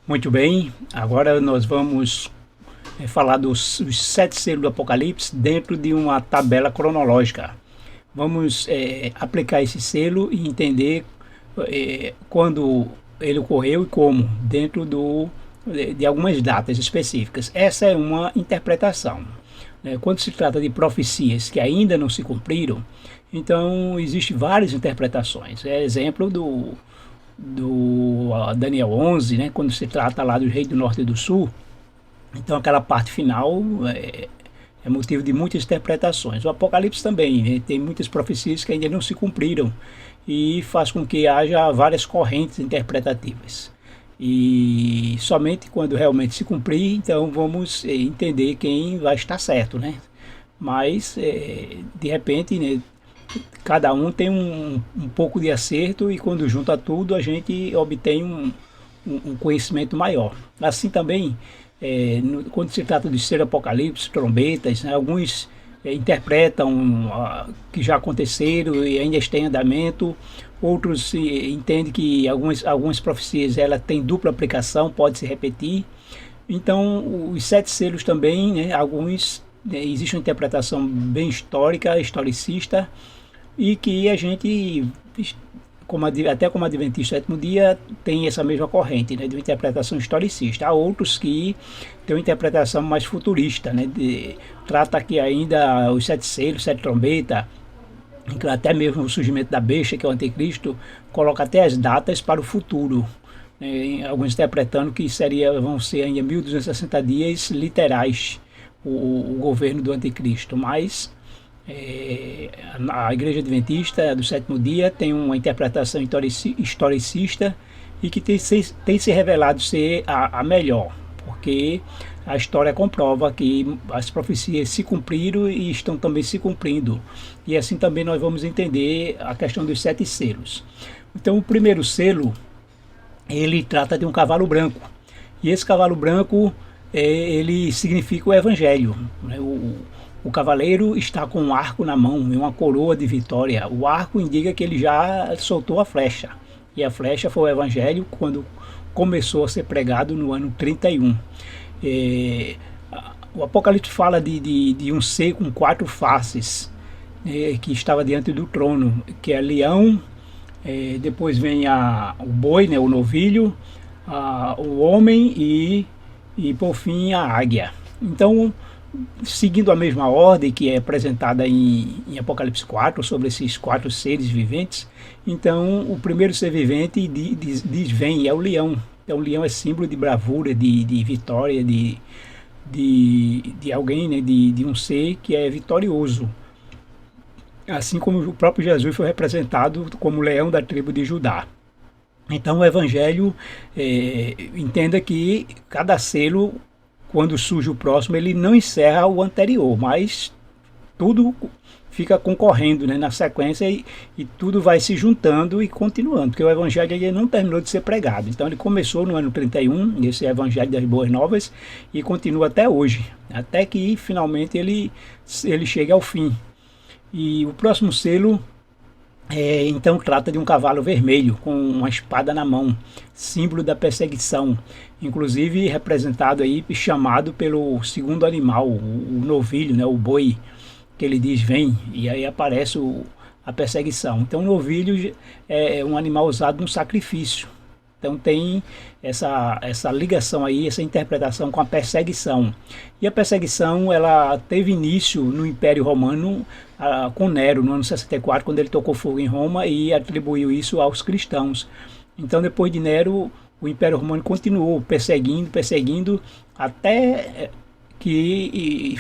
Muito bem, agora nós vamos falar dos 7 selos do Apocalipse dentro de uma tabela cronológica. Vamos aplicar esse selo e entender quando ele ocorreu e como, dentro de algumas datas específicas. Essa é uma interpretação. Quando se trata de profecias que ainda não se cumpriram, então existem várias interpretações. É exemplo do Daniel 11, né, quando se trata lá do rei do norte e do sul. Então aquela parte final é motivo de muitas interpretações. O Apocalipse também, né, tem muitas profecias que ainda não se cumpriram e faz com que haja várias correntes interpretativas. E somente quando realmente se cumprir, então vamos entender quem vai estar certo, né? Mas de repente, né, cada um tem um pouco de acerto e quando junta tudo a gente obtém um conhecimento maior. Assim também, quando se trata de ser apocalipse, trombetas, né, alguns interpretam que já aconteceram e ainda estão em andamento, outros entendem que algumas profecias ela têm dupla aplicação, pode se repetir. Então, os 7 selos também, né, alguns, existe uma interpretação bem histórica, historicista, e que a gente, até como adventista do sétimo dia, tem essa mesma corrente, né, de uma interpretação historicista. Há outros que têm uma interpretação mais futurista, né, trata que ainda os 7 selos, 7 trombetas, até mesmo o surgimento da besta, que é o anticristo, coloca até as datas para o futuro. Alguns interpretando que vão ser ainda 1260 dias literais o governo do anticristo, mas a Igreja Adventista do sétimo dia tem uma interpretação historicista e que tem se revelado ser a melhor, porque a história comprova que as profecias se cumpriram e estão também se cumprindo. E assim também nós vamos entender a questão dos 7 selos. Então o primeiro selo, ele trata de um cavalo branco. E esse cavalo branco, ele significa o Evangelho. Né? O cavaleiro está com um arco na mão e uma coroa de vitória. O arco indica que ele já soltou a flecha. E a flecha foi o Evangelho quando começou a ser pregado no ano 31. O Apocalipse fala de um ser com 4 faces, que estava diante do trono, que é leão, depois vem o boi, né, o novilho, o homem e por fim a águia. Então, seguindo a mesma ordem que é apresentada em Apocalipse 4, sobre esses 4 seres viventes, então o primeiro ser vivente diz vem, é o leão. Então o leão é símbolo de bravura, de vitória, de alguém, né, de um ser que é vitorioso. Assim como o próprio Jesus foi representado como leão da tribo de Judá. Então o Evangelho, entenda que cada selo, quando surge o próximo, ele não encerra o anterior, mas tudo fica concorrendo, né, na sequência e tudo vai se juntando e continuando, porque o Evangelho ele não terminou de ser pregado. Então ele começou no ano 31, esse Evangelho das Boas Novas, e continua até hoje, até que finalmente ele chega ao fim. E o próximo selo, então trata de um cavalo vermelho com uma espada na mão, símbolo da perseguição, inclusive representado aí, chamado pelo segundo animal, o novilho, né, o boi, que ele diz vem, e aí aparece a perseguição. Então o novilho é um animal usado no sacrifício. Então tem essa ligação aí, essa interpretação com a perseguição. E a perseguição ela teve início no Império Romano, com Nero, no ano 64, quando ele tocou fogo em Roma e atribuiu isso aos cristãos. Então depois de Nero, o Império Romano continuou perseguindo, até que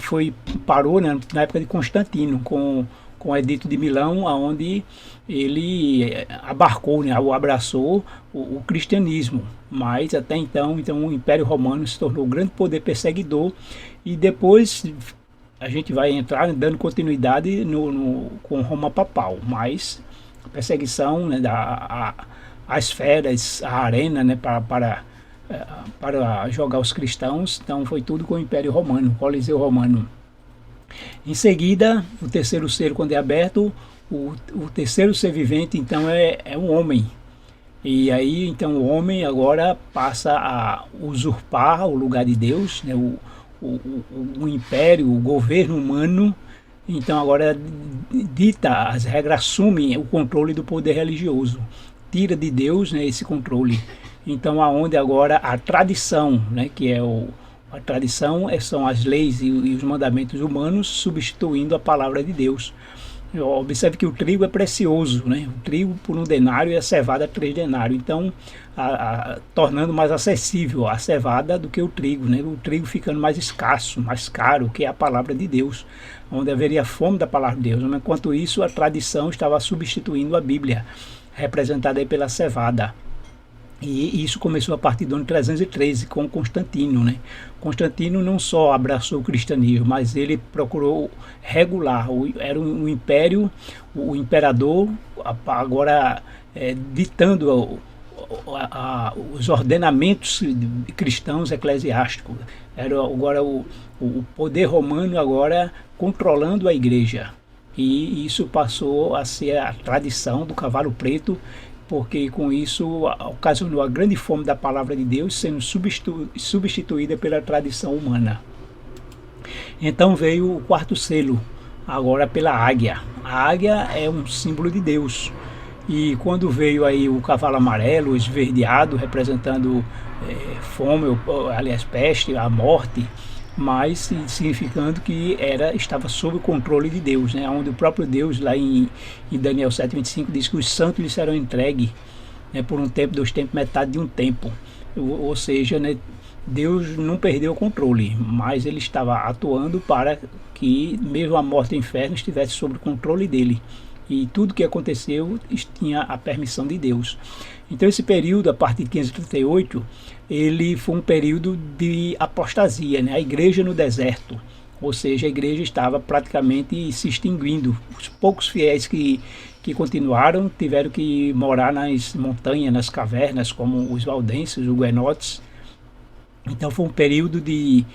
parou, né, na época de Constantino, com o Edito de Milão, onde ele abarcou, né, ou abraçou o cristianismo. Mas até então o Império Romano se tornou um grande poder perseguidor e depois a gente vai entrar dando continuidade com Roma Papal, mas a perseguição, né, as feras, a arena, né, para jogar os cristãos, então foi tudo com o Império Romano, o Coliseu Romano. Em seguida, o terceiro selo, quando é aberto, o terceiro ser vivente, então, é um homem. E aí então o homem agora passa a usurpar o lugar de Deus, né? O império, o governo humano, então agora dita as regras, assume o controle do poder religioso, tira de Deus, né, esse controle. Então aonde agora a tradição, né, que é a tradição são as leis e os mandamentos humanos substituindo a palavra de Deus. Observe que o trigo é precioso, né? O trigo por 1 denário e a cevada 3 denários. Então, tornando mais acessível a cevada do que o trigo, né? O trigo ficando mais escasso, mais caro, que é a palavra de Deus, onde haveria fome da palavra de Deus. Enquanto isso, a tradição estava substituindo a Bíblia, representada aí pela cevada. E isso começou a partir do ano 313 com Constantino, né? Constantino não só abraçou o cristianismo, mas ele procurou regular. Era um império, o imperador agora ditando os ordenamentos cristãos eclesiásticos. Era agora o poder romano agora controlando a igreja. E isso passou a ser a tradição do cavalo preto, porque com isso ocasionou a grande fome da palavra de Deus sendo substituída pela tradição humana. Então veio o 4º selo, agora pela águia. A águia é um símbolo de Deus. E quando veio aí o cavalo amarelo, esverdeado, representando fome, aliás, peste, a morte, mas significando que estava sob o controle de Deus, né? Onde o próprio Deus, lá em Daniel 7,25, diz que os santos lhe serão entregues, né, por um tempo, 2 tempos, metade de um tempo. Ou seja, né, Deus não perdeu o controle, mas ele estava atuando para que mesmo a morte e o inferno estivesse sob o controle dele. E tudo que aconteceu tinha a permissão de Deus. Então esse período, a partir de 538, ele foi um período de apostasia, né? A igreja no deserto, ou seja, a igreja estava praticamente se extinguindo. Os poucos fiéis que continuaram tiveram que morar nas montanhas, nas cavernas, como os valdenses, os huguenotes. Então foi um período de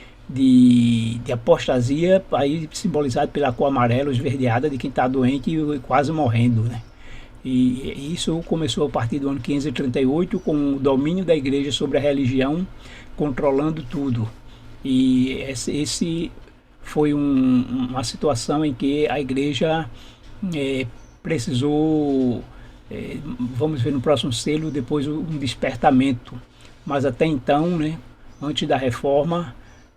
apostasia, aí simbolizado pela cor amarela, esverdeada de quem está doente e quase morrendo, né? E isso começou a partir do ano 538, com o domínio da igreja sobre a religião, controlando tudo. E esse foi uma situação em que a igreja precisou, vamos ver no próximo selo, depois um despertamento. Mas até então, né, antes da reforma,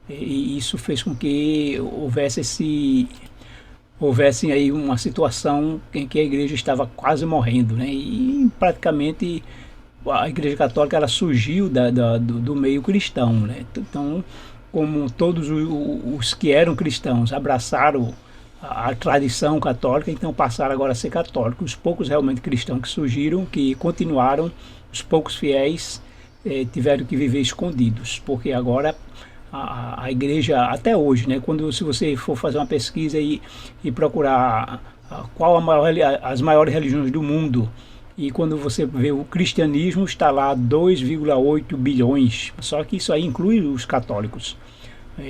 e isso fez com que houvesse aí uma situação em que a igreja estava quase morrendo, né? E praticamente a igreja católica ela surgiu do meio cristão, né? Então, como todos os que eram cristãos abraçaram a tradição católica, então passaram agora a ser católicos. Os poucos realmente cristãos que surgiram, que continuaram, os poucos fiéis tiveram que viver escondidos, porque agora a igreja, até hoje, né, se você for fazer uma pesquisa e procurar qual as maiores religiões do mundo, e quando você vê o cristianismo, está lá 2,8 bilhões, só que isso aí inclui os católicos.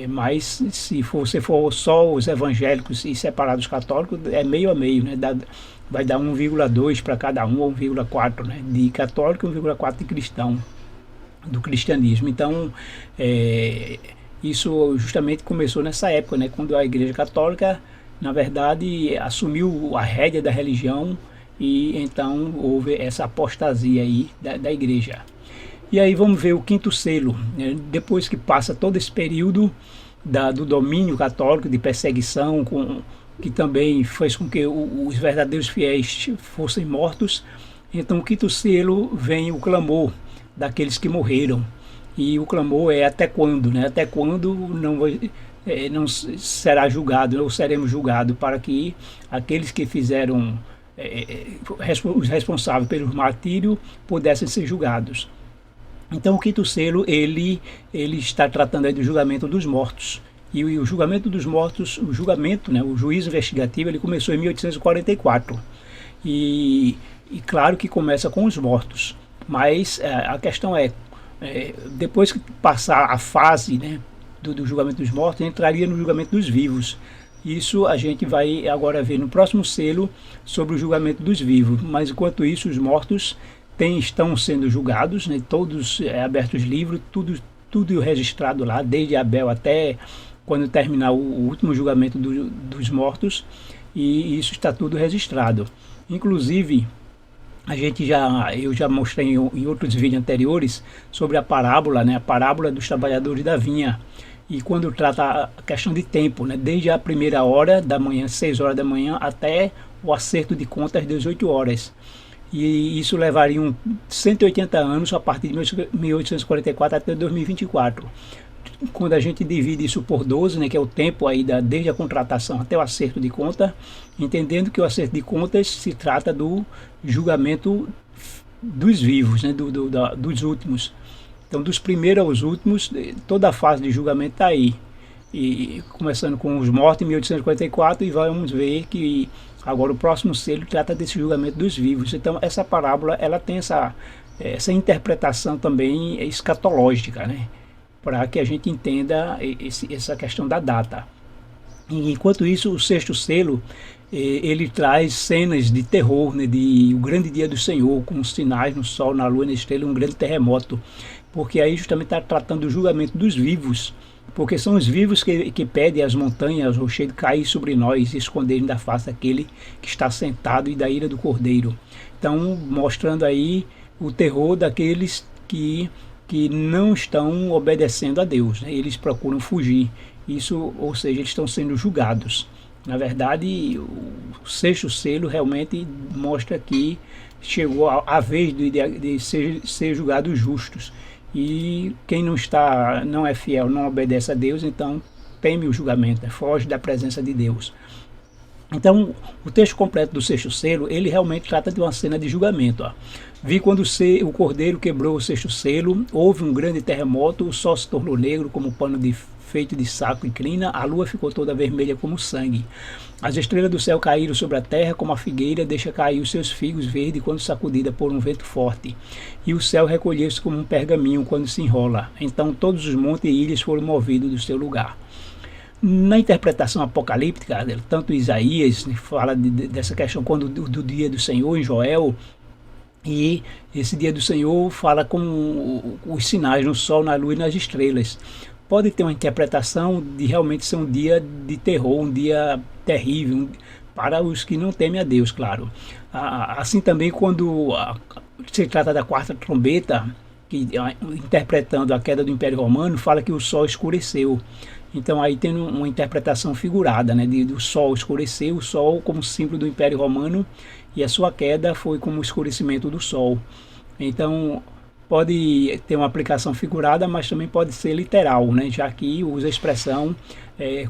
Mas se você for só os evangélicos e separar dos católicos, é meio a meio, né? Vai dar 1,2 para cada um, ou 1,4, né, de católico e 1,4 de cristão, do cristianismo. Então, isso justamente começou nessa época, né, quando a igreja católica, na verdade, assumiu a rédea da religião, e então houve essa apostasia aí da igreja. E aí vamos ver o 5º selo, né? Depois que passa todo esse período do domínio católico, de perseguição, que também fez com que os verdadeiros fiéis fossem mortos. Então o 5º selo vem o clamor daqueles que morreram. E o clamor é até quando, né? Até quando não será julgado, ou seremos julgados, para que aqueles que fizeram, os responsáveis pelo martírio, pudessem ser julgados. Então o 5º selo, ele está tratando aí do julgamento dos mortos. E o julgamento dos mortos, né, o juízo investigativo, ele começou em 1844. E claro que começa com os mortos. Mas a questão depois que passar a fase, né, do julgamento dos mortos, entraria no julgamento dos vivos. Isso a gente vai agora ver no próximo selo sobre o julgamento dos vivos. Mas enquanto isso, os mortos estão sendo julgados, né? Todos abertos livros, tudo registrado lá, desde Abel até quando terminar o último julgamento dos mortos, e isso está tudo registrado. Inclusive, eu já mostrei em outros vídeos anteriores sobre a parábola, né? A parábola dos trabalhadores da vinha. E quando trata a questão de tempo, né? Desde a primeira hora da manhã, 6 horas da manhã, até o acerto de contas às 18 horas. E isso levaria 180 anos a partir de 1844 até 2024. Quando a gente divide isso por 12, né, que é o tempo aí desde a contratação até o acerto de conta, entendendo que o acerto de contas se trata do julgamento dos vivos, né, dos últimos. Então, dos primeiros aos últimos, toda a fase de julgamento está aí. E começando com os mortos em 1844, e vamos ver que agora o próximo selo trata desse julgamento dos vivos. Então, essa parábola ela tem essa interpretação também escatológica, né? Para que a gente entenda essa questão da data. E, enquanto isso, o sexto selo ele traz cenas de terror, né, de o grande dia do Senhor, com os sinais no sol, na lua, na estrela, um grande terremoto, porque aí justamente está tratando do julgamento dos vivos, porque são os vivos que pedem às montanhas, aos rochedos, cair sobre nós e esconderem da face daquele que está sentado e da ira do Cordeiro. Então, mostrando aí o terror daqueles que não estão obedecendo a Deus, né? Eles procuram fugir. Isso, ou seja, eles estão sendo julgados. Na verdade, o sexto selo realmente mostra que chegou a vez de ser julgados justos. E quem não é fiel, não obedece a Deus, então teme o julgamento, foge da presença de Deus. Então, o texto completo do sexto selo, ele realmente trata de uma cena de julgamento. Ó. Vi quando o cordeiro quebrou o sexto selo, houve um grande terremoto, o sol se tornou negro como pano feito de saco e crina, a lua ficou toda vermelha como sangue. As estrelas do céu caíram sobre a terra como a figueira deixa cair os seus figos verdes quando sacudida por um vento forte. E o céu recolheu-se como um pergaminho quando se enrola. Então todos os montes e ilhas foram movidos do seu lugar. Na interpretação apocalíptica, tanto Isaías fala dessa questão do dia do Senhor em Joel, e esse dia do Senhor fala com os sinais no sol, na lua e nas estrelas. Pode ter uma interpretação de realmente ser um dia de terror, um dia terrível, para os que não temem a Deus, claro. Assim também quando se trata da quarta trombeta, que, interpretando a queda do Império Romano, fala que o sol escureceu. Então aí tem uma interpretação figurada, né, do sol escurecer, o sol como símbolo do Império Romano, e a sua queda foi como o escurecimento do sol. Então pode ter uma aplicação figurada, mas também pode ser literal, né, já que usa a expressão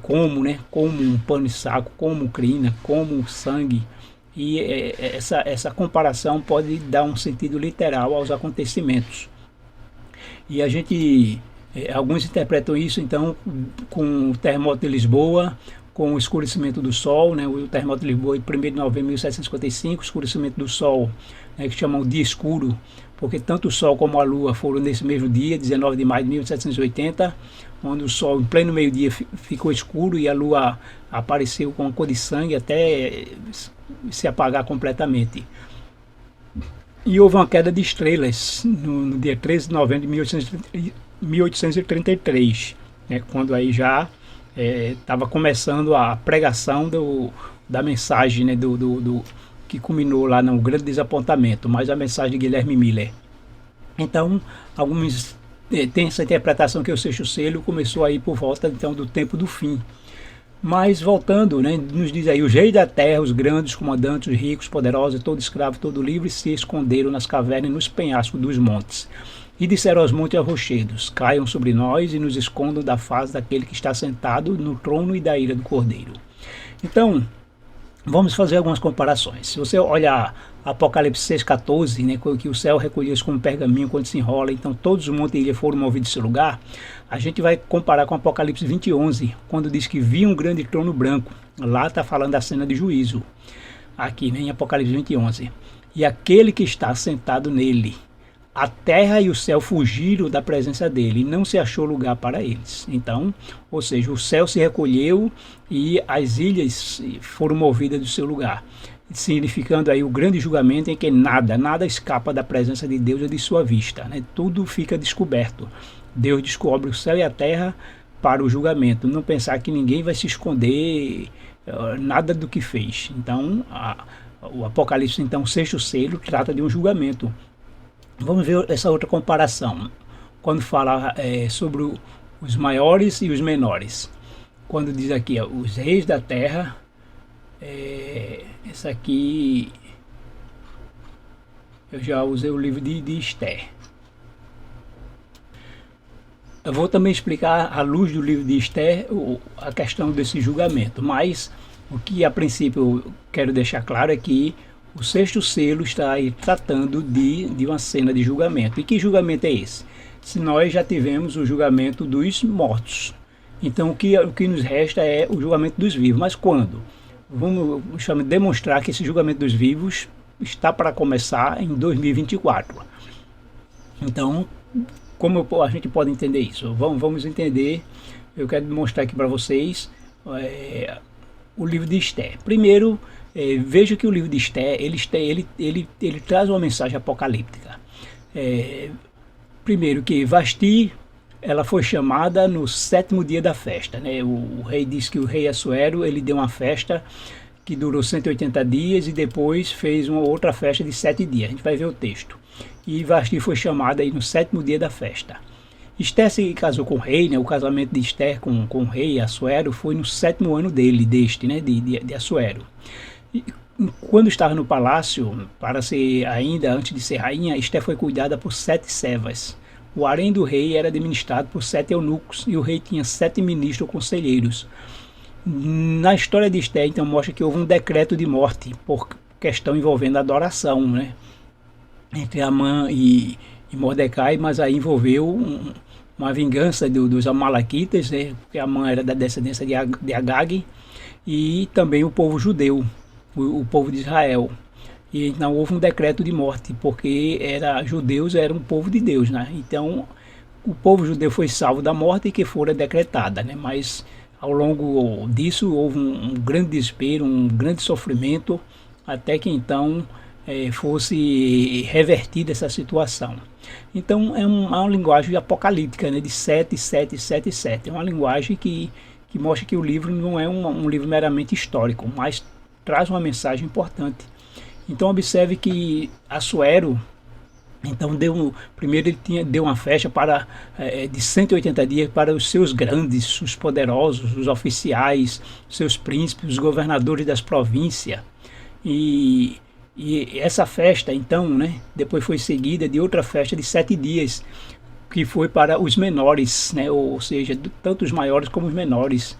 como, né, como um pano de saco, como crina, como sangue. E essa comparação pode dar um sentido literal aos acontecimentos. E a gente... alguns interpretam isso então com o terremoto de Lisboa, com o escurecimento do sol, né? O terremoto de Lisboa, 1º de novembro de 1755, escurecimento do sol, né, que chamam de dia escuro, porque tanto o sol como a lua foram nesse mesmo dia, 19 de maio de 1780, onde o sol em pleno meio-dia ficou escuro e a lua apareceu com uma cor de sangue até se apagar completamente. E houve uma queda de estrelas no dia 13 de novembro de 1833, né, quando aí já estava começando a pregação da mensagem, né, que culminou lá no grande desapontamento, mas a mensagem de Guilherme Miller. Então, alguns têm essa interpretação que o sexto selo começou aí por volta então do tempo do fim. Mas voltando, né, nos diz aí, os reis da terra, os grandes, os comandantes, os ricos, poderosos, todo escravo, todo livre, se esconderam nas cavernas e nos penhascos dos montes. E disseram aos montes e aos rochedos, caiam sobre nós e nos escondam da face daquele que está sentado no trono e da ira do Cordeiro. Então, vamos fazer algumas comparações. Se você olhar Apocalipse 6,14, né, que o céu recolheu-se como um pergaminho quando se enrola, então todos os montes e ilhas foram movidos de seu lugar, a gente vai comparar com Apocalipse 20,11, quando diz que via um grande trono branco. Lá está falando da cena de juízo, aqui, né, em Apocalipse 20,11. E aquele que está sentado nele, a terra e o céu fugiram da presença dele e não se achou lugar para eles. Então, ou seja, o céu se recolheu e as ilhas foram movidas do seu lugar. significando aí o grande julgamento em que nada escapa da presença de Deus ou de sua vista, né? Tudo fica descoberto. Deus descobre o céu e a terra para o julgamento, não pensar que ninguém vai se esconder nada do que fez. Então, o Apocalipse, então, o sexto selo, trata de um julgamento. Vamos ver essa outra comparação, quando fala sobre os maiores e os menores. Quando diz aqui, ó, os reis da terra, essa aqui, eu já usei o livro de Esther. Eu vou também explicar, à luz do livro de Esther, a questão desse julgamento, mas o que a princípio eu quero deixar claro é que o sexto selo está aí tratando de uma cena de julgamento. E que julgamento é esse? Se nós já tivemos o julgamento dos mortos, então o que nos resta é o julgamento dos vivos. Mas quando? Vamos demonstrar que esse julgamento dos vivos está para começar em 2024. Então, como a gente pode entender isso? Vamos entender. Eu quero mostrar aqui para vocês o livro de Esther. Primeiro, veja que o livro de Esther ele traz uma mensagem apocalíptica. Primeiro que Vasti, ela foi chamada no 7º dia da festa, né? O rei diz que o rei Assuero, ele deu uma festa que durou 180 dias e depois fez uma outra festa de 7 dias. A gente vai ver o texto. E Vasti foi chamada aí no 7º dia da festa. Esther se casou com o rei, né? O casamento de Esther com o rei Assuero foi no 7º ano dele, né? de Assuero. E quando estava no palácio, para ser ainda antes de ser rainha, Esther foi cuidada por 7 servas. O harém do rei era administrado por 7 eunucos e o rei tinha 7 ministros ou conselheiros. Na história de Esther, então, mostra que houve um decreto de morte por questão envolvendo adoração, né? Entre Amã e Mordecai, mas aí envolveu uma vingança dos amalequitas, né? Porque Amã era da descendência de Agag, e também o povo judeu, o povo de Israel. E então houve um decreto de morte, porque judeus eram um povo de Deus, né? Então o povo judeu foi salvo da morte que fora decretada, né? Mas ao longo disso houve um grande desespero, um grande sofrimento, até que então fosse revertida essa situação. Então é uma linguagem apocalíptica, né? De 7, 7, 7, 7. É uma linguagem que mostra que o livro não é um livro meramente histórico, mas traz uma mensagem importante. Então observe que Assuero, então primeiro ele deu uma festa de 180 dias para os seus grandes, os poderosos, os oficiais, seus príncipes, os governadores das províncias. E essa festa, então, né, depois foi seguida de outra festa de 7 dias, que foi para os menores, né, ou seja, tanto os maiores como os menores.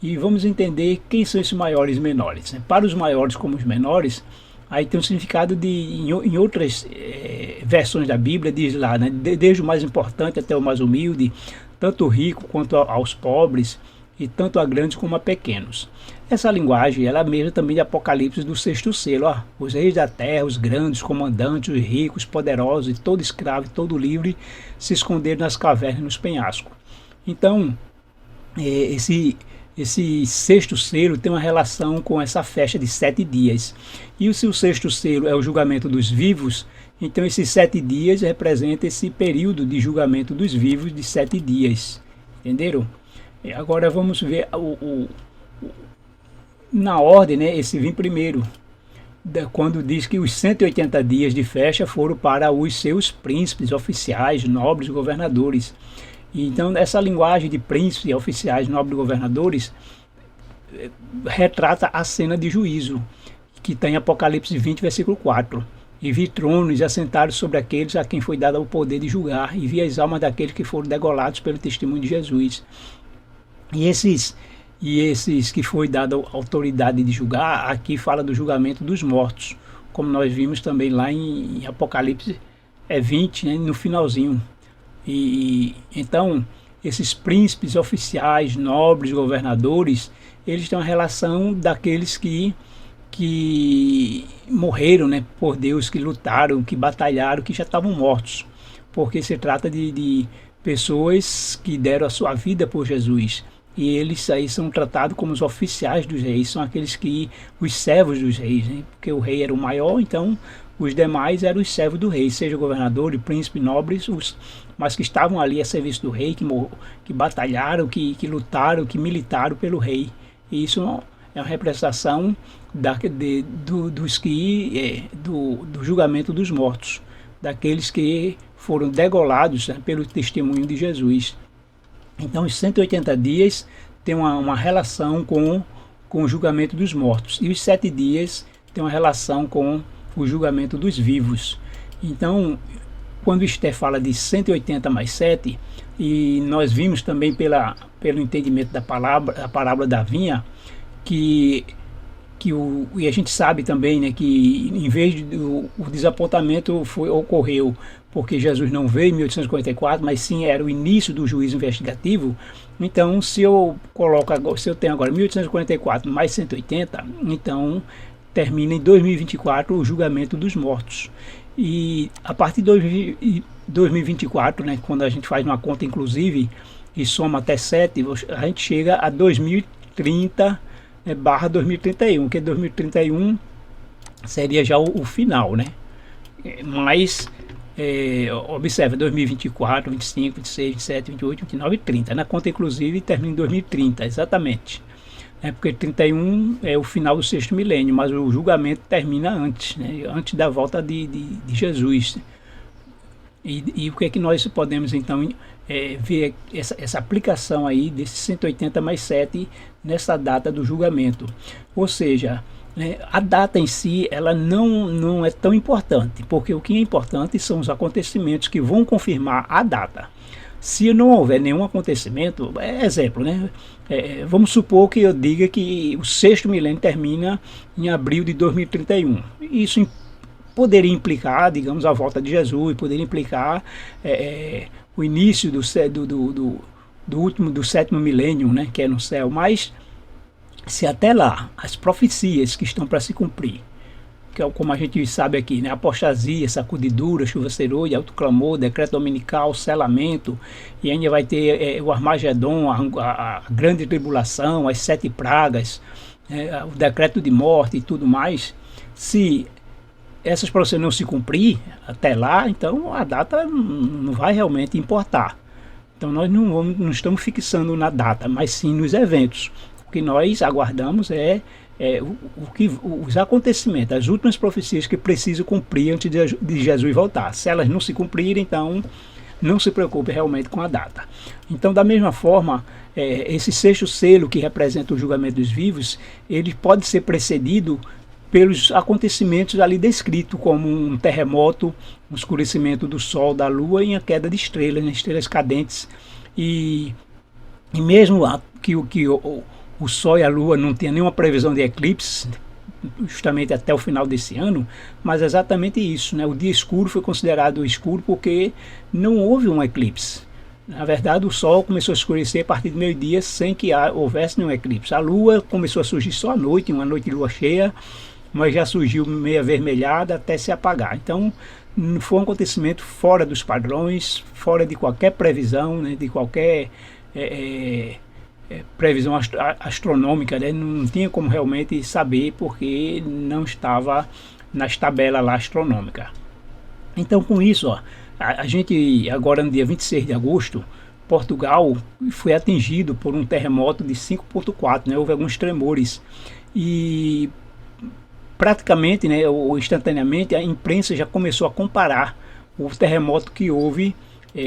E vamos entender quem são esses maiores e menores, né? Para os maiores como os menores, aí tem um significado em outras versões da Bíblia, diz lá, né, desde o mais importante até o mais humilde, tanto o rico quanto aos pobres, e tanto a grandes como a pequenos. Essa linguagem, ela é mesma também de Apocalipse do sexto selo. Ó, os reis da terra, os grandes, os comandantes, os ricos, poderosos, e todo escravo e todo livre se esconderam nas cavernas e nos penhascos. Então, esse sexto selo tem uma relação com essa festa de 7 dias. E se o sexto selo é o julgamento dos vivos, então esses 7 dias representam esse período de julgamento dos vivos de 7 dias. Entenderam? Agora vamos ver na ordem, né, esse vem primeiro, quando diz que os 180 dias de festa foram para os seus príncipes, oficiais, nobres, governadores. Então essa linguagem de príncipes, oficiais, nobres, governadores retrata a cena de juízo, que está em Apocalipse 20, versículo 4. E vi tronos e assentados sobre aqueles a quem foi dado o poder de julgar, e vi as almas daqueles que foram degolados pelo testemunho de Jesus. E esses que foi dada a autoridade de julgar, aqui fala do julgamento dos mortos, como nós vimos também lá em Apocalipse 20, né, no finalzinho. E então esses príncipes, oficiais, nobres, governadores, eles têm uma relação daqueles que morreram, né, por Deus, que lutaram, que batalharam, que já estavam mortos, porque se trata de pessoas que deram a sua vida por Jesus. e eles aí são tratados como os oficiais dos reis, são aqueles os servos dos reis, né? Porque o rei era o maior, então os demais eram os servos do rei, seja governador, príncipe, nobres, mas que estavam ali a serviço do rei, que batalharam, que lutaram, que militaram pelo rei. E isso é uma representação do julgamento dos mortos, daqueles que foram degolados, né, pelo testemunho de Jesus. Então, os 180 dias têm uma relação com o julgamento dos mortos, e os 7 dias têm uma relação com o julgamento dos vivos. Então, quando Esther fala de 180 mais 7, e nós vimos também pelo entendimento da parábola da vinha, e a gente sabe também, né, que em vez o desapontamento ocorreu porque Jesus não veio em 1844, mas sim era o início do juízo investigativo. Então, se eu tenho agora 1844 mais 180, então termina em 2024 o julgamento dos mortos. E a partir de 2024, né, quando a gente faz uma conta inclusive e soma até 7, a gente chega a 2030 barra 2031, que 2031 seria já o final, né? Mas observa, 2024, 25, 26, 27, 28, 29 e 30. Na conta inclusive termina em 2030, exatamente. Porque 31 é o final do 6º milênio, mas o julgamento termina antes, né? Antes da volta de Jesus. E o que é que nós podemos então ver essa aplicação aí desses 180 mais 7 nessa data do julgamento? Ou seja, a data em si ela não é tão importante, porque o que é importante são os acontecimentos que vão confirmar a data. Se não houver nenhum acontecimento, exemplo, né? Vamos supor que eu diga que o 6º milênio termina em abril de 2031. Isso poderia implicar, digamos, a volta de Jesus, poderia implicar o início do 7º milênio, né, que é no céu. Mas se até lá as profecias que estão para se cumprir, que é como a gente sabe aqui, né, apostasia, sacudidura, chuva serôdia, alto clamor, decreto dominical, selamento, e ainda vai ter o Armagedon, a grande tribulação, as 7 pragas, o decreto de morte e tudo mais. Se essas profecias não se cumprir até lá, então a data não vai realmente importar. Então nós não estamos fixando na data, mas sim nos eventos. O que nós aguardamos os acontecimentos, as últimas profecias que precisam cumprir antes de Jesus voltar. Se elas não se cumprirem, então não se preocupe realmente com a data. Então, da mesma forma, esse 6º selo que representa o julgamento dos vivos, ele pode ser precedido pelos acontecimentos ali descritos, como um terremoto, um escurecimento do sol, da lua e a queda de estrelas, né, estrelas cadentes. E mesmo que o sol e a lua não tenham nenhuma previsão de eclipse, justamente até o final desse ano, mas exatamente isso, né? O dia escuro foi considerado escuro porque não houve um eclipse. Na verdade, o sol começou a escurecer a partir do meio-dia sem que houvesse nenhum eclipse. A lua começou a surgir só à noite, uma noite de lua cheia, mas já surgiu meio avermelhada até se apagar. Então, foi um acontecimento fora dos padrões, fora de qualquer previsão, né, de qualquer previsão astronômica, né? Não tinha como realmente saber, porque não estava nas tabelas lá astronômicas. Então, com isso, a gente agora no dia 26 de agosto, Portugal foi atingido por um terremoto de 5,4, né? Houve alguns tremores e praticamente, né, ou instantaneamente, a imprensa já começou a comparar o terremoto que houve,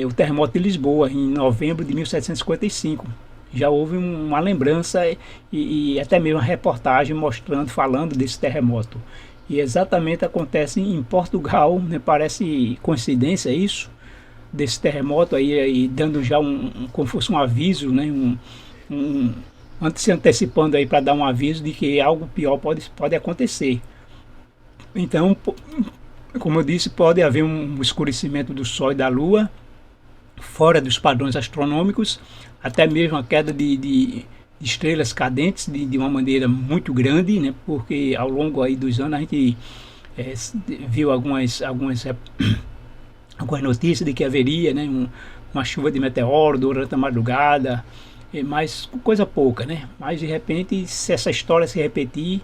o terremoto de Lisboa, em novembro de 1755. Já houve uma lembrança e até mesmo uma reportagem falando desse terremoto. E exatamente acontece em Portugal, né? Parece coincidência isso, desse terremoto aí dando já como fosse um aviso, né? Se antecipando aí para dar um aviso de que algo pior pode acontecer. Então, como eu disse, pode haver um escurecimento do Sol e da Lua, fora dos padrões astronômicos, até mesmo a queda de estrelas cadentes de uma maneira muito grande, né? Porque ao longo aí dos anos a gente viu algumas notícias de que haveria, né, uma chuva de meteoro durante a madrugada, mas coisa pouca, né? Mas de repente, se essa história se repetir,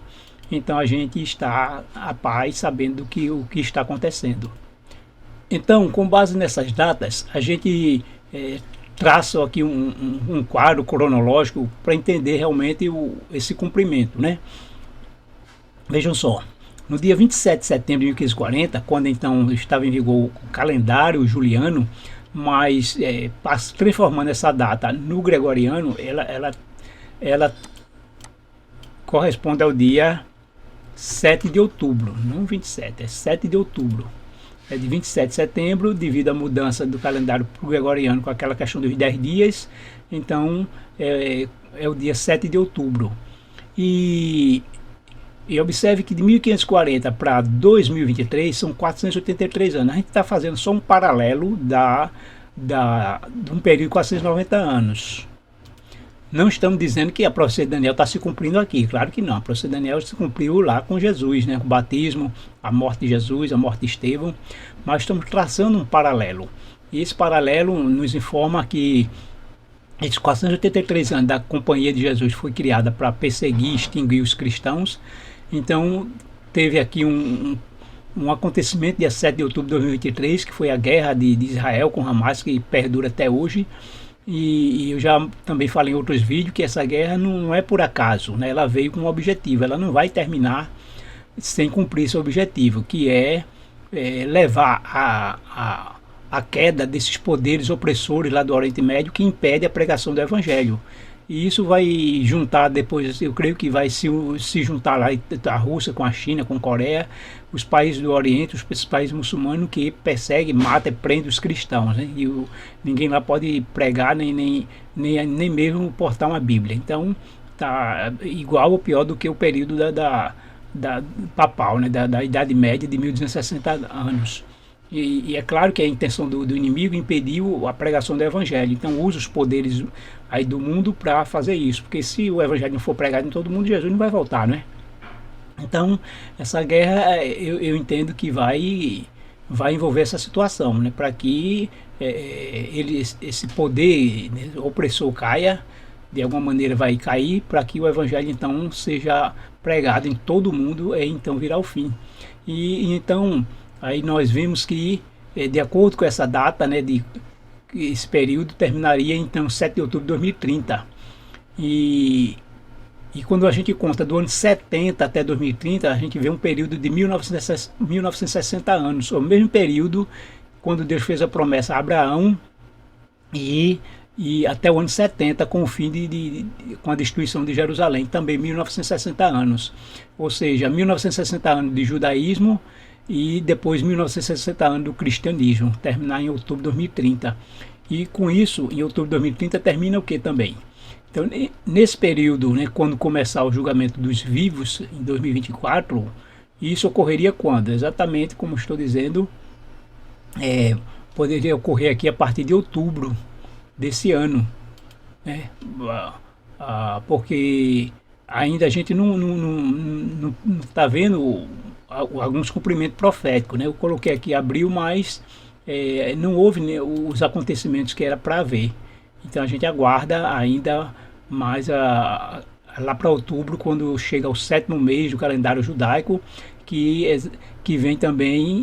então a gente está a paz, sabendo o que está acontecendo. Então, com base nessas datas, a gente traça aqui um quadro cronológico para entender realmente esse cumprimento, né? Vejam só, no dia 27 de setembro de 1540, quando então estava em vigor o calendário juliano, mas transformando essa data no gregoriano, ela corresponde ao dia 7 de outubro, não 27, é 7 de outubro. É de 27 de setembro, devido à mudança do calendário para o gregoriano, com aquela questão dos 10 dias, então é o dia 7 de outubro. E observe que de 1540 para 2023 são 483 anos. A gente está fazendo só um paralelo de um período de 490 anos. Não estamos dizendo que a profecia de Daniel está se cumprindo aqui, claro que não. A profecia de Daniel se cumpriu lá com Jesus, né? Com o batismo, a morte de Jesus, a morte de Estevão. Mas estamos traçando um paralelo. E esse paralelo nos informa que esses 483 anos da Companhia de Jesus foi criada para perseguir e extinguir os cristãos. Então, teve aqui um acontecimento, dia 7 de outubro de 2023, que foi a guerra de Israel com Hamas, que perdura até hoje. E eu já também falei em outros vídeos que essa guerra não é por acaso, né? Ela veio com um objetivo, ela não vai terminar sem cumprir esse objetivo, que é levar a queda desses poderes opressores lá do Oriente Médio, que impede a pregação do Evangelho. E isso vai juntar depois, eu creio que vai se juntar lá a Rússia com a China, com a Coreia, os países do Oriente, os países muçulmanos que perseguem, matam e prendem os cristãos, né? E ninguém lá pode pregar, nem mesmo portar uma Bíblia. Então, tá igual ou pior do que o período da papal, né? Da Idade Média de 1260 anos. E é claro que a intenção do inimigo impediu a pregação do Evangelho. Então usa os poderes aí do mundo para fazer isso. Porque se o Evangelho não for pregado em todo mundo, Jesus não vai voltar, né? Então essa guerra eu entendo que vai envolver essa situação, né? Para que esse poder, né, opressor caia, de alguma maneira vai cair, para que o Evangelho então seja pregado em todo mundo e então virá o fim. E então aí nós vimos que, de acordo com essa data, né, esse período terminaria então 7 de outubro de 2030. E quando a gente conta do ano 70 até 2030, a gente vê um período de 1960 anos, o mesmo período quando Deus fez a promessa a Abraão e até o ano 70 com o fim com a destruição de Jerusalém, também 1960 anos. Ou seja, 1960 anos de judaísmo, e depois 1960 anos do cristianismo, terminar em outubro de 2030. E com isso, em outubro de 2030, termina o que também? Então, nesse período, né, quando começar o julgamento dos vivos, em 2024, isso ocorreria quando? Exatamente como estou dizendo, poderia ocorrer aqui a partir de outubro desse ano, né? Porque ainda a gente não está vendo alguns cumprimentos proféticos, né? Eu coloquei aqui abril, mas não houve, né, os acontecimentos que era para haver. Então a gente aguarda ainda mais lá para outubro, quando chega o 7º mês do calendário judaico, que vem também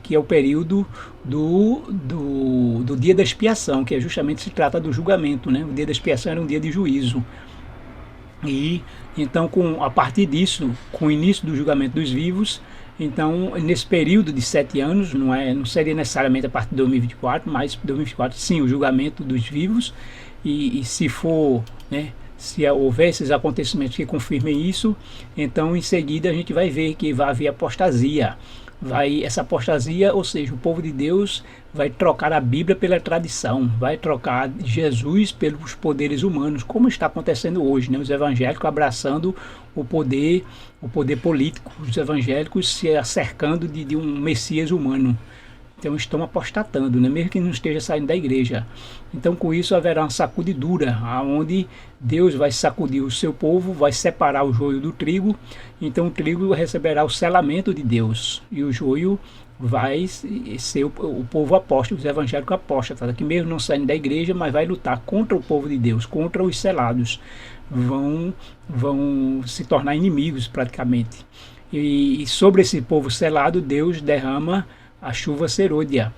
que é o período do dia da expiação, que justamente se trata do julgamento, né? O dia da expiação era um dia de juízo. E então, a partir disso, com o início do julgamento dos vivos, então nesse período de 7 anos, não seria necessariamente a partir de 2024, mas 2024 sim, o julgamento dos vivos, e se for, né, se houver esses acontecimentos que confirmem isso, então em seguida a gente vai ver que vai haver apostasia. Essa apostasia, ou seja, o povo de Deus vai trocar a Bíblia pela tradição, vai trocar Jesus pelos poderes humanos, como está acontecendo hoje, né? Os evangélicos abraçando o poder político, os evangélicos se acercando de um Messias humano. Então estão apostatando, né? Mesmo que não esteja saindo da igreja. Então com isso haverá uma sacudidura, onde Deus vai sacudir o seu povo, vai separar o joio do trigo. Então o trigo receberá o selamento de Deus e o joio vai ser o povo apóstolo, os evangélicos apóstatas, que mesmo não saindo da igreja, mas vai lutar contra o povo de Deus, contra os selados, vão se tornar inimigos praticamente. E sobre esse povo selado, Deus derrama a chuva serôdia,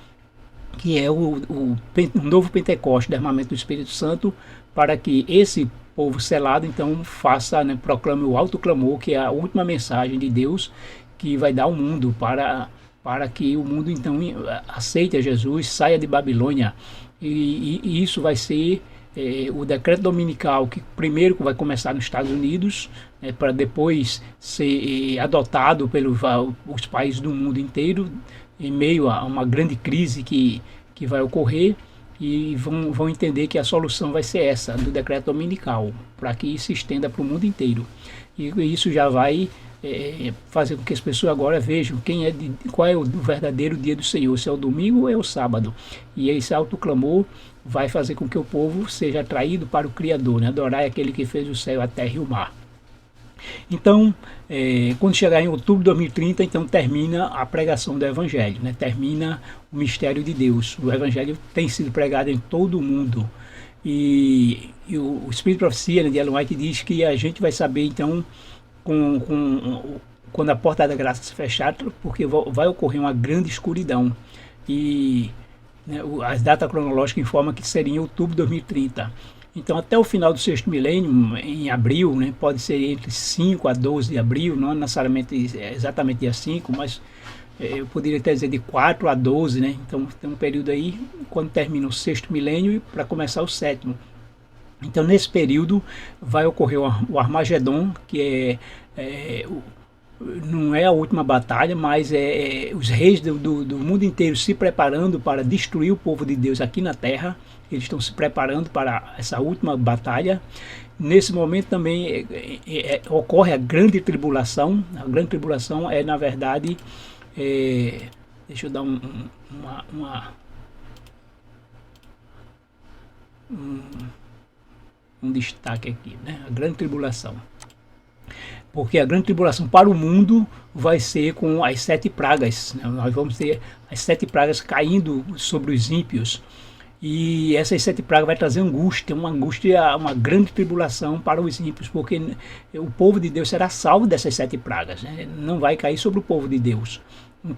que é um novo Pentecostes, derramamento do Espírito Santo, para que esse povo selado então faça, né, proclame o alto clamor, que é a última mensagem de Deus que vai dar ao mundo, para que o mundo então aceite a Jesus, saia de Babilônia. E isso vai ser o decreto dominical, que primeiro vai começar nos Estados Unidos, para depois ser adotado pelos os países do mundo inteiro, em meio a uma grande crise que vai ocorrer, e vão entender que a solução vai ser essa, do decreto dominical, para que isso se estenda para o mundo inteiro. E isso já vai fazer com que as pessoas agora vejam qual é o verdadeiro dia do Senhor, se é o domingo ou é o sábado. E esse autoclamor vai fazer com que o povo seja atraído para o Criador, né? Adorar aquele que fez o céu, a terra e o mar. Então, quando chegar em outubro de 2030, então termina a pregação do Evangelho, né? Termina o mistério de Deus. O Evangelho tem sido pregado em todo o mundo. E o Espírito de Profecia, né, de Ellen White, diz que a gente vai saber, então, quando a porta da graça se fechar, porque vai ocorrer uma grande escuridão. E, né, as datas cronológicas informam que seria em outubro de 2030. Então, até o final do sexto milênio, em abril, né, pode ser entre 5 a 12 de abril, não necessariamente exatamente dia 5, mas eu poderia até dizer de 4 a 12, né? Então, tem um período aí, quando termina o sexto milênio, para começar o sétimo. Então, nesse período, vai ocorrer o Armagedon, que não é a última batalha, mas os reis do mundo inteiro se preparando para destruir o povo de Deus aqui na Terra. Eles estão se preparando para essa última batalha. Nesse momento também ocorre a grande tribulação. A grande tribulação é, na verdade, deixa eu dar um destaque aqui, né? A grande tribulação. Porque a grande tribulação para o mundo vai ser com as 7 pragas. Né? Nós vamos ter as 7 pragas caindo sobre os ímpios. E essas 7 pragas vai trazer angústia, uma grande tribulação para os ímpios, porque o povo de Deus será salvo dessas 7 pragas, né? Não vai cair sobre o povo de Deus.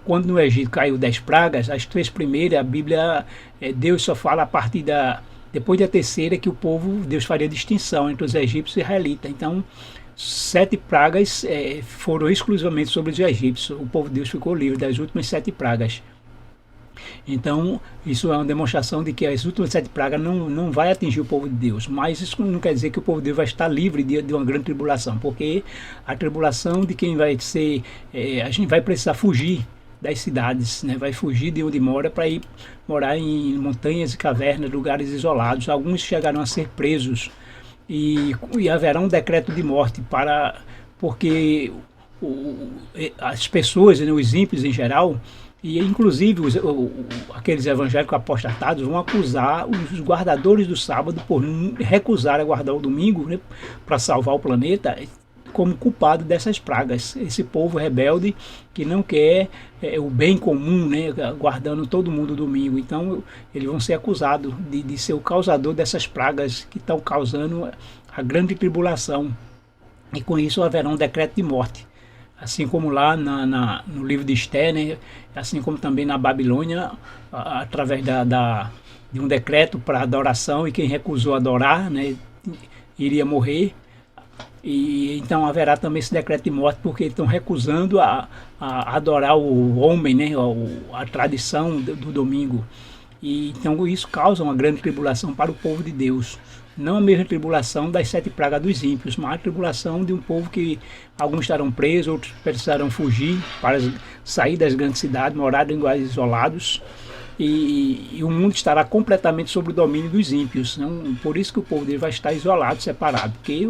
Quando no Egito caiu 10 pragas, as 3 primeiras, a Bíblia, Deus só fala a partir depois da terceira, que o povo, Deus faria distinção entre os egípcios e israelitas. Então, 7 pragas foram exclusivamente sobre os egípcios. O povo de Deus ficou livre das últimas 7 pragas. Então, isso é uma demonstração de que as últimas 7 pragas não vai atingir o povo de Deus. Mas isso não quer dizer que o povo de Deus vai estar livre de uma grande tribulação, porque a tribulação de quem vai ser... a gente vai precisar fugir das cidades, né? Vai fugir de onde mora para ir morar em montanhas e cavernas, lugares isolados. Alguns chegarão a ser presos e haverá um decreto de morte porque as pessoas, né, os ímpios em geral, e inclusive aqueles evangélicos apostatados vão acusar os guardadores do sábado por recusar a guardar o domingo, né, para salvar o planeta, como culpado dessas pragas. Esse povo rebelde que não quer o bem comum, né, guardando todo mundo domingo. Então eles vão ser acusados de ser o causador dessas pragas que estão causando a grande tribulação. E com isso haverá um decreto de morte. Assim como lá no livro de Esther, né, assim como também na Babilônia, através de um decreto para adoração, e quem recusou adorar, né, iria morrer. E então haverá também esse decreto de morte, porque estão recusando a adorar o homem, né, a tradição do domingo. E então isso causa uma grande tribulação para o povo de Deus. Não a mesma tribulação das 7 pragas dos ímpios, mas a tribulação de um povo que alguns estarão presos, outros precisarão fugir para sair das grandes cidades, morar em lugares isolados. E o mundo estará completamente sob o domínio dos ímpios. Não, por isso que o povo dele vai estar isolado, separado, porque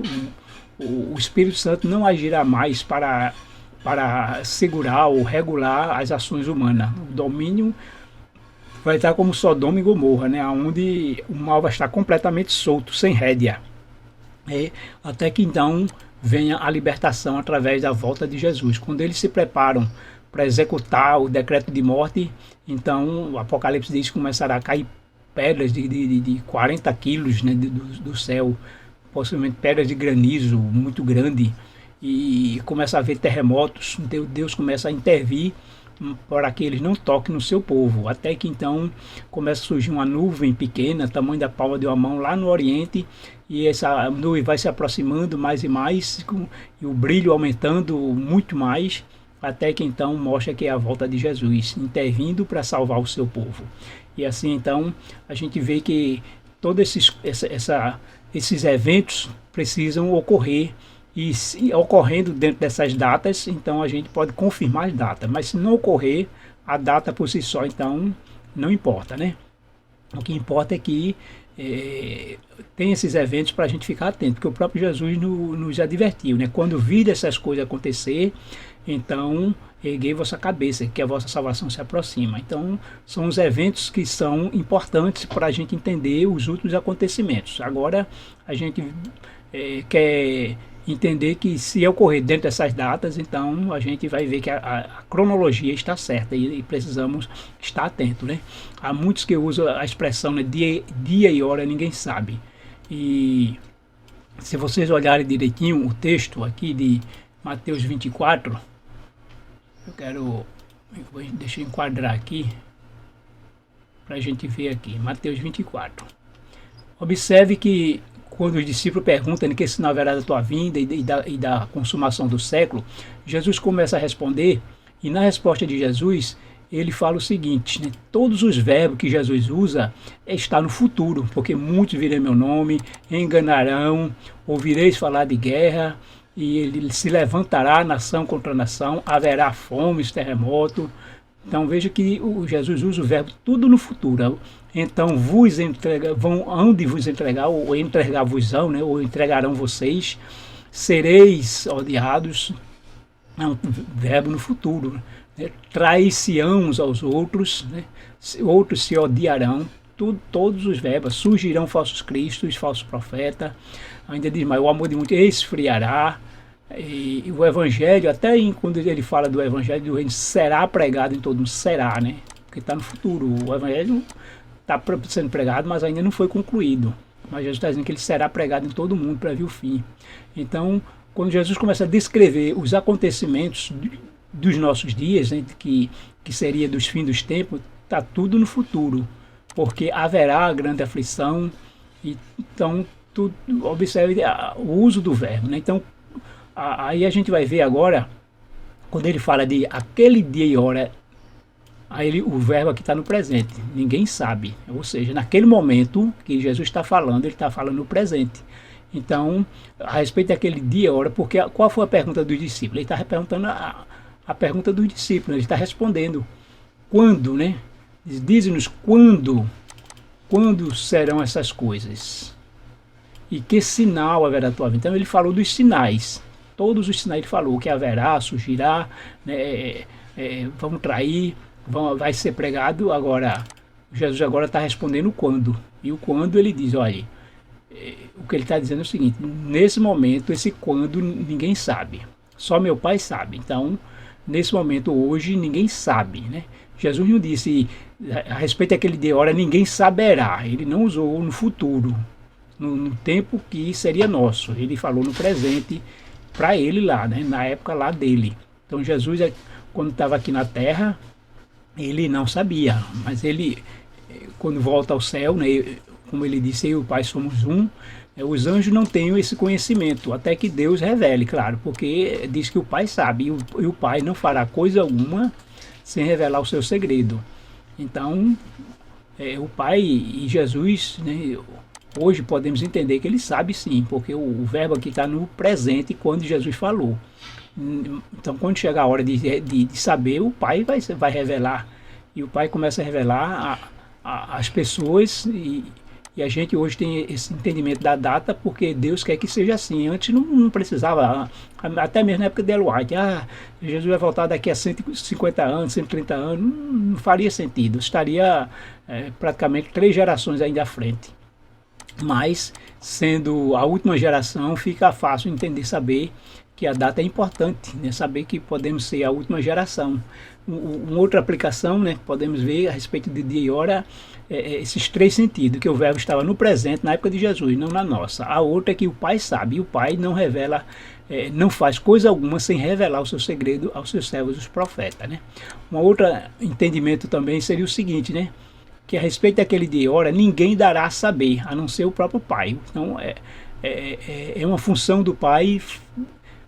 o Espírito Santo não agirá mais para segurar ou regular as ações humanas. O domínio vai estar como Sodoma e Gomorra, né, onde o mal vai estar completamente solto, sem rédea. Até que então venha a libertação através da volta de Jesus. Quando eles se preparam para executar o decreto de morte. Então o Apocalipse diz que começará a cair pedras de 40 quilos, né, do céu, possivelmente pedras de granizo muito grande, e começa a haver terremotos. Deus começa a intervir para que eles não toquem no seu povo, até que então começa a surgir uma nuvem pequena, tamanho da palma de uma mão, lá no Oriente, e essa nuvem vai se aproximando mais e mais, e o brilho aumentando muito mais, até que então mostra que é a volta de Jesus, intervindo para salvar o seu povo. E assim então a gente vê que todos esses eventos precisam ocorrer, e se ocorrendo dentro dessas datas, então a gente pode confirmar as datas, mas se não ocorrer, a data por si só, então não importa, né? O que importa é que tem esses eventos para a gente ficar atento, porque o próprio Jesus nos advertiu, né? Quando vir essas coisas acontecer, então erguei vossa cabeça, que a vossa salvação se aproxima. Então são os eventos que são importantes para a gente entender os últimos acontecimentos. Agora a gente quer entender que se ocorrer dentro dessas datas, então a gente vai ver que a cronologia está certa, e precisamos estar atento, né? Há muitos que usam a expressão, né, dia e hora ninguém sabe. E se vocês olharem direitinho o texto aqui de Mateus 24, deixa eu enquadrar aqui para a gente ver aqui, Mateus 24. Observe que quando os discípulos perguntam que sinal haverá da tua vinda e da consumação do século, Jesus começa a responder, e na resposta de Jesus, ele fala o seguinte, né? Todos os verbos que Jesus usa está no futuro, porque muitos virão em meu nome, enganarão, ouvireis falar de guerra, e ele se levantará nação contra nação, haverá fome, terremoto. Então veja que Jesus usa o verbo tudo no futuro. Então vos hão de vos entregar, ou entregar-vos-ão, né, ou entregarão vocês, sereis odiados. É um verbo no futuro, né? Trair-se-ão uns aos outros, né? Outros se odiarão. Todos os verbos, surgirão falsos cristos, falsos profetas. Ainda diz, mas o amor de muitos esfriará. E o evangelho, até quando ele fala do evangelho do reino, será pregado em todo mundo, será, né? Porque está no futuro. O evangelho está sendo pregado, mas ainda não foi concluído. Mas Jesus está dizendo que ele será pregado em todo mundo para vir o fim. Então, quando Jesus começa a descrever os acontecimentos dos nossos dias, né, que seria dos fins dos tempos, está tudo no futuro, porque haverá grande aflição. E, então, observe o uso do verbo, né? Então, aí a gente vai ver agora, quando ele fala de aquele dia e hora, aí o verbo aqui está no presente, ninguém sabe. Ou seja, naquele momento que Jesus está falando, ele está falando no presente. Então, a respeito daquele dia e hora, porque qual foi a pergunta dos discípulos? Ele está perguntando a pergunta dos discípulos, ele está respondendo. Quando, né? Diz-nos quando serão essas coisas? E que sinal haverá a tua vida? Então ele falou dos sinais. Todos os sinais ele falou, que haverá, surgirá, né, vão trair, vai ser pregado. Agora, Jesus agora está respondendo o quando. E o quando ele diz, olha, o que ele está dizendo é o seguinte, nesse momento, esse quando ninguém sabe, só meu Pai sabe. Então, nesse momento hoje, ninguém sabe, né? Jesus não disse, a respeito daquele dia e hora, ninguém saberá. Ele não usou no futuro, no tempo que seria nosso. Ele falou no presente, para ele lá, né, na época lá dele. Então Jesus, quando estava aqui na terra, ele não sabia, mas ele, quando volta ao céu, né, como ele disse, eu e o Pai somos um, os anjos não têm esse conhecimento, até que Deus revele, claro, porque diz que o Pai sabe, e o Pai não fará coisa alguma sem revelar o seu segredo. Então, o Pai e Jesus, né, hoje podemos entender que ele sabe sim, porque o verbo aqui está no presente quando Jesus falou. Então, quando chegar a hora de saber, o Pai vai revelar. E o Pai começa a revelar às pessoas, e a gente hoje tem esse entendimento da data, porque Deus quer que seja assim. Antes não precisava, até mesmo na época de Ellen White, Jesus vai voltar daqui a 150 anos, 130 anos, não faria sentido. Estaria praticamente 3 gerações ainda à frente. Mas, sendo a última geração, fica fácil entender, saber que a data é importante, né? Saber que podemos ser a última geração. Uma outra aplicação, né, podemos ver a respeito de dia e hora, esses três sentidos, que o verbo estava no presente na época de Jesus, não na nossa. A outra é que o Pai sabe, e o Pai não revela, não faz coisa alguma sem revelar o seu segredo aos seus servos, os profetas, né? Um outro entendimento também seria o seguinte, né? Que a respeito daquele dia e hora, ninguém dará a saber, a não ser o próprio Pai. Então, é uma função do Pai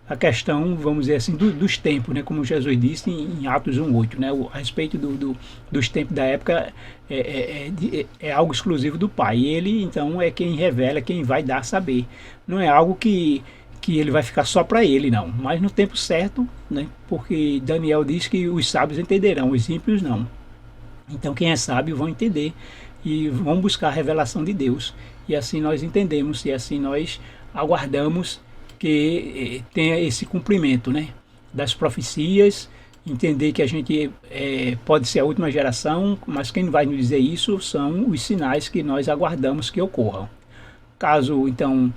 a questão, vamos dizer assim, dos tempos, né? Como Jesus disse em Atos 1:8, né? A respeito dos tempos da época é algo exclusivo do Pai. E ele, então, é quem revela, quem vai dar a saber. Não é algo que ele vai ficar só para ele, não. Mas no tempo certo, né? Porque Daniel diz que os sábios entenderão, os ímpios não. Então, quem é sábio vão entender e vão buscar a revelação de Deus. E assim nós entendemos, e assim nós aguardamos que tenha esse cumprimento, né, das profecias, entender que a gente pode ser a última geração, mas quem vai nos dizer isso são os sinais que nós aguardamos que ocorram. Caso, então,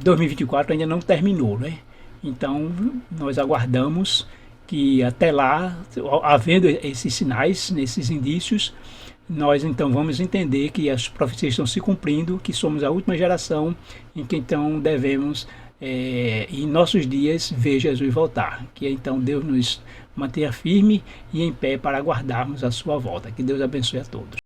2024 ainda não terminou, né? Então, nós aguardamos que até lá, havendo esses sinais, esses indícios, nós então vamos entender que as profecias estão se cumprindo, que somos a última geração em que então devemos, em nossos dias, ver Jesus voltar. Que então Deus nos mantenha firme e em pé para aguardarmos a sua volta. Que Deus abençoe a todos.